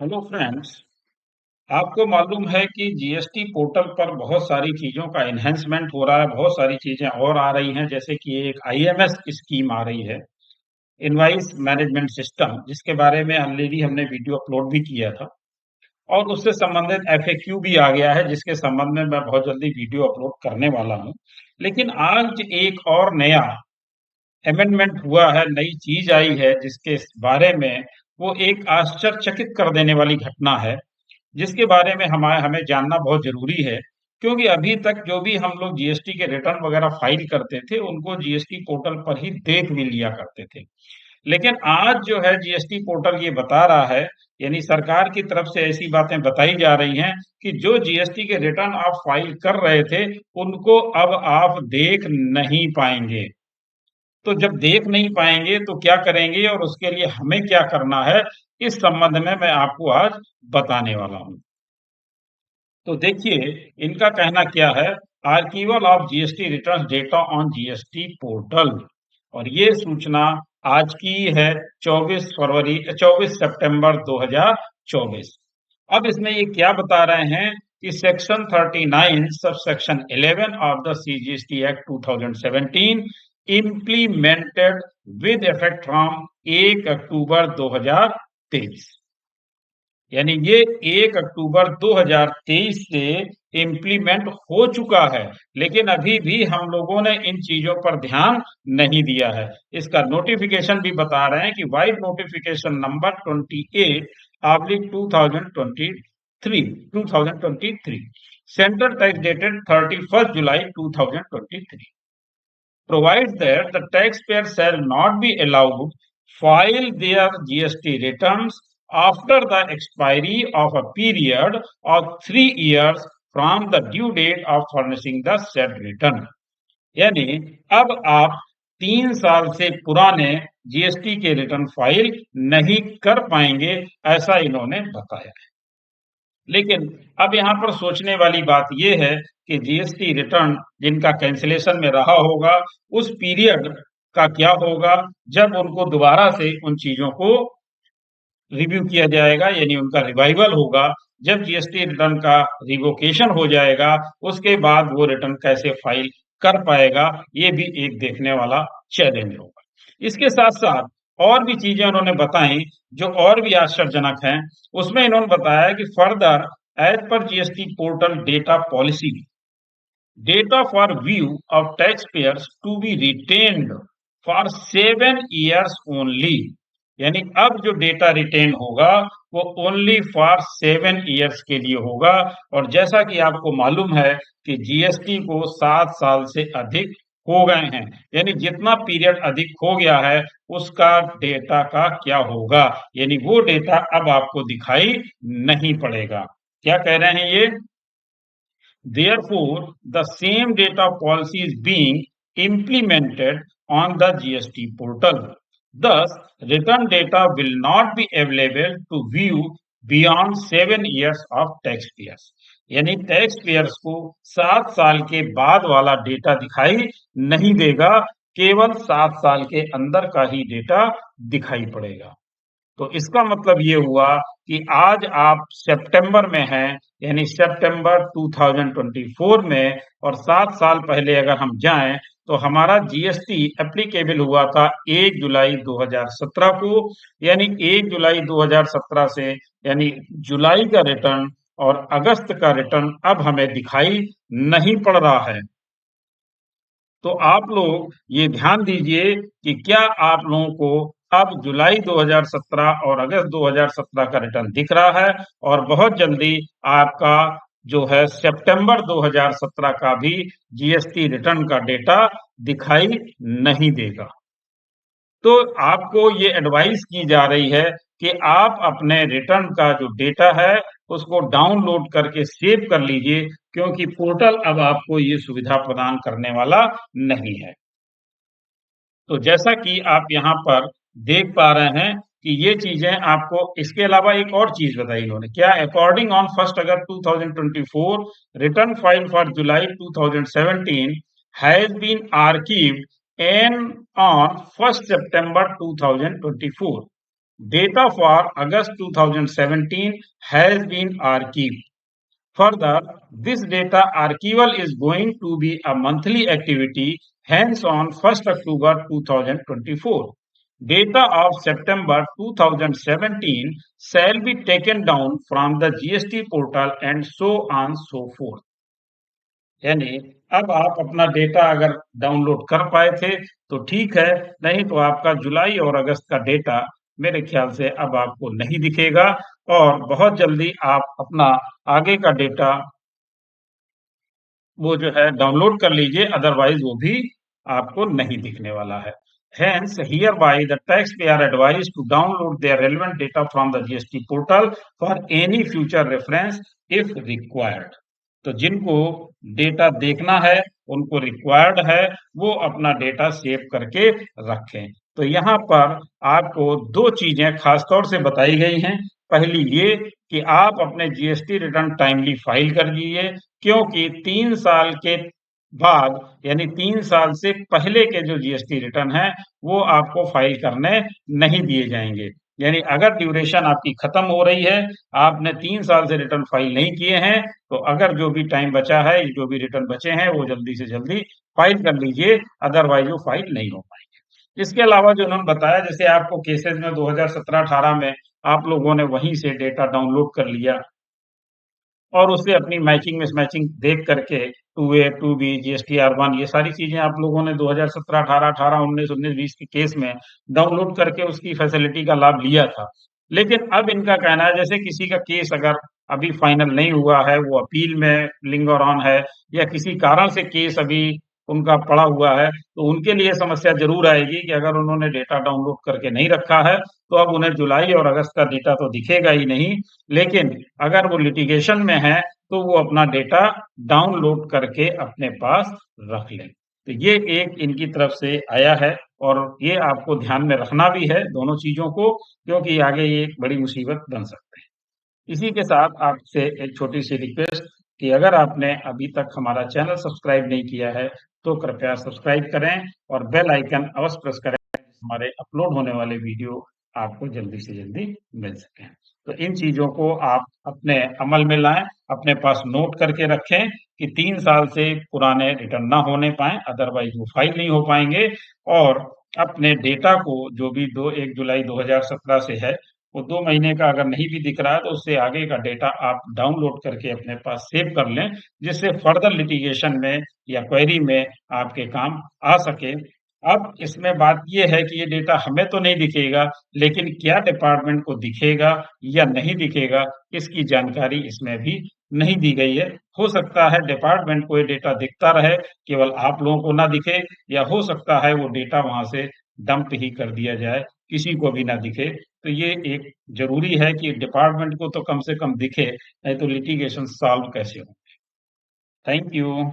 Hello friends. आपको मालूम है कि जीएसटी पोर्टल पर बहुत सारी चीज़ों का एनहेंसमेंट हो रहा है, बहुत सारी चीज़ें और आ रही हैं, जैसे कि एक आईएमएस स्कीम आ रही है, इनवॉइस मैनेजमेंट सिस्टम, जिसके बारे में ऑलरेडी हमने वीडियो अपलोड भी किया था और उससे संबंधित एफएक्यू भी आ गया है, जिसके संबंध में मैं बहुत जल्दी वीडियो अपलोड करने वाला हूँ। लेकिन आज एक और नया अमेंडमेंट हुआ है, नई चीज़ आई है, जिसके बारे में वो एक आश्चर्यचकित कर देने वाली घटना है, जिसके बारे में हमें जानना बहुत ज़रूरी है, क्योंकि अभी तक जो भी हम लोग जीएसटी के रिटर्न वगैरह फाइल करते थे, उनको जीएसटी पोर्टल पर ही देख भी लिया करते थे। लेकिन आज जो है जीएसटी पोर्टल ये बता रहा है, यानी सरकार की तरफ से ऐसी बातें बताई जा रही हैं कि जो जीएसटी के रिटर्न आप फाइल कर रहे थे, उनको अब आप देख नहीं पाएंगे। तो जब देख नहीं पाएंगे तो क्या करेंगे और उसके लिए हमें क्या करना है, इस संबंध में मैं आपको आज बताने वाला हूँ। तो देखिए, इनका कहना क्या है, archival of GST returns data on GST portal, और ये सूचना आज की है 24 सितंबर 2024। अब इसमें ये क्या बता रहे हैं कि section 39 sub section 11 of the CGST act 2017 implemented with effect from 1 अक्टूबर 2023, यानी ये 1 अक्टूबर 2023 से इम्प्लीमेंट हो चुका है, लेकिन अभी भी हम लोगों ने इन चीजों पर ध्यान नहीं दिया है। इसका नोटिफिकेशन भी बता रहे हैं कि wide notification number 28/2023 central tax dated 31 July 2023 provides that the taxpayer shall not be allowed file their GST returns after the expiry of a period of 3 years from the due date of furnishing the said return। यानी अब आप 3 साल से पुराने GST के return file नहीं कर पाएंगे, ऐसा इन्होंने बताया है। लेकिन अब यहाँ पर सोचने वाली बात यह है कि जीएसटी रिटर्न जिनका कैंसिलेशन में रहा होगा, उस पीरियड का क्या होगा जब उनको दोबारा से उन चीजों को रिव्यू किया जाएगा, यानी उनका रिवाइवल होगा। जब जीएसटी रिटर्न का रिवोकेशन हो जाएगा, उसके बाद वो रिटर्न कैसे फाइल कर पाएगा, ये भी एक देखने वाला चैलेंज होगा। इसके साथ साथ और भी चीजें उन्होंने बताई जो और भी आश्चर्यजनक हैं। उसमें इन्होंने बताया कि further as per GST portal data policy, data for view of taxpayers to be retained for 7 years only, यानी अब जो डेटा रिटेन होगा वो ओनली फॉर 7 years के लिए होगा। और जैसा कि आपको मालूम है कि जीएसटी को 7 साल से अधिक हो गए हैं, यानी जितना पीरियड अधिक हो गया है उसका डेटा का क्या होगा, यानी वो डेटा अब आपको दिखाई नहीं पड़ेगा। क्या कह रहे हैं ये? Therefore, the same data policy is being implemented on the GST portal. Thus, return data will not be available to view beyond 7 years of taxpayers। यानी टैक्स पेयर्स को 7 साल के बाद वाला डेटा दिखाई नहीं देगा, केवल 7 साल के अंदर का ही डेटा दिखाई पड़ेगा। तो इसका मतलब ये हुआ कि आज आप सितंबर में हैं, यानी सितंबर 2024 में, और 7 साल पहले अगर हम जाएं तो हमारा जीएसटी एप्लीकेबल हुआ था 1 जुलाई 2017 को, यानी 1 जुलाई 2017 से यानी जुलाई का रिटर्न और अगस्त का रिटर्न अब हमें दिखाई नहीं पड़ रहा है। तो आप लोग ये ध्यान दीजिए कि क्या आप लोगों को अब जुलाई 2017 और अगस्त 2017 का रिटर्न दिख रहा है, और बहुत जल्दी आपका जो है सितंबर 2017 का भी जीएसटी रिटर्न का डेटा दिखाई नहीं देगा। तो आपको ये एडवाइस की जा रही है कि आप अपने रिटर्न का जो डेटा है उसको डाउनलोड करके सेव कर लीजिए, क्योंकि पोर्टल अब आपको ये सुविधा प्रदान करने वाला नहीं है। तो जैसा कि आप यहाँ पर देख पा रहे हैं कि ये चीजें आपको, इसके अलावा एक और चीज बताई इन्होंने, क्या? According on 1 August 2024 return file for July 2017 has been archived and on 1 September 2024। Data for August 2017 has been archived. Further, this data archival is going to be a monthly activity, hence on 1st October 2024. Data of September 2017 shall be taken down from the GST portal and so on so forth. यानी अब आप अपना data अगर download कर पाए थे तो ठीक है, नहीं तो आपका जुलाई और अगस्त का डेटा मेरे ख्याल से अब आपको नहीं दिखेगा और बहुत जल्दी आप अपना आगे का डेटा वो जो है डाउनलोड कर लीजिए, अदरवाइज वो भी आपको नहीं दिखने वाला है। Hence, hereby the taxpayer advised to download their relevant data from the GST portal for any future reference if required. तो जिनको डेटा देखना है, उनको रिक्वायर्ड है, वो अपना डेटा सेव करके रखें। तो यहाँ पर आपको 2 चीज़ें खास तौर से बताई गई हैं। पहली ये कि आप अपने जीएसटी रिटर्न टाइमली फाइल कर दीजिए, क्योंकि 3 साल के बाद यानी 3 साल से पहले के जो जीएसटी रिटर्न हैं, वो आपको फाइल करने नहीं दिए जाएँगे। यानी अगर ड्यूरेशन आपकी खत्म हो रही है, आपने 3 साल से रिटर्न फाइल नहीं किए हैं, तो अगर जो भी टाइम बचा है, जो भी रिटर्न बचे हैं, वो जल्दी से जल्दी फाइल कर लीजिए, अदरवाइज़ वो फाइल नहीं हो पाएँगे। इसके अलावा जो उन्होंने बताया, जैसे आपको केसेज़ में 2017-18 में आप लोगों ने वहीं से डेटा डाउनलोड कर लिया और उससे अपनी मैचिंग मिसमैचिंग देख करके 2A, 2B, जीएसटीआर 1 ये सारी चीज़ें आप लोगों ने 2017, 18, 18, 19, 19, 20 के केस में डाउनलोड करके उसकी फैसिलिटी का लाभ लिया था। लेकिन अब इनका कहना है जैसे किसी का केस अगर अभी फाइनल नहीं हुआ है, वो अपील में लिंगर ऑन है या किसी कारण से केस अभी उनका पड़ा हुआ है, तो उनके लिए समस्या ज़रूर आएगी कि अगर उन्होंने डेटा डाउनलोड करके नहीं रखा है, तो अब उन्हें जुलाई और अगस्त का डेटा तो दिखेगा ही नहीं। लेकिन अगर वो लिटिगेशन में हैं, तो वो अपना डेटा डाउनलोड करके अपने पास रख लें। तो ये एक इनकी तरफ से आया है और ये आपको ध्यान में रखना भी है दोनों चीज़ों को, क्योंकि आगे ये एक बड़ी मुसीबत बन सकते हैं। इसी के साथ आपसे एक छोटी-सी रिक्वेस्ट कि अगर आपने अभी तक हमारा चैनल सब्सक्राइब नहीं किया है, तो कृपया सब्सक्राइब करें और बेल आइकन अवश्य प्रेस करें, हमारे अपलोड होने वाले वीडियो आपको जल्दी से जल्दी मिल सकें। तो इन चीज़ों को आप अपने अमल में लाएँ, अपने पास नोट करके रखें कि 3 साल से पुराने रिटर्न ना होने पाएँ, अदरवाइज़ वो फाइल नहीं हो पाएँगे और अपने डेटा को जो भी 1 जुलाई 2017 से है, वो 2 महीने का अगर नहीं भी दिख रहा है, तो उससे आगे का डेटा आप डाउनलोड करके अपने पास सेव कर लें, जिससे फर्दर लिटिगेशन में या क्वेरी में आपके काम आ सके। अब इसमें बात ये है कि ये डेटा हमें तो नहीं दिखेगा, लेकिन क्या डिपार्टमेंट को दिखेगा या नहीं दिखेगा, इसकी जानकारी इसमें भी नहीं दी गई है। हो सकता है डिपार्टमेंट को ये डेटा दिखता रहे, केवल आप लोगों को ना दिखे या हो सकता है वो डेटा वहाँ से डंप ही कर दिया जाए, किसी को भी ना दिखे। तो ये एक ज़रूरी है कि डिपार्टमेंट को तो कम से कम दिखे, नहीं तो लिटिगेशन सॉल्व कैसे हो? Thank you.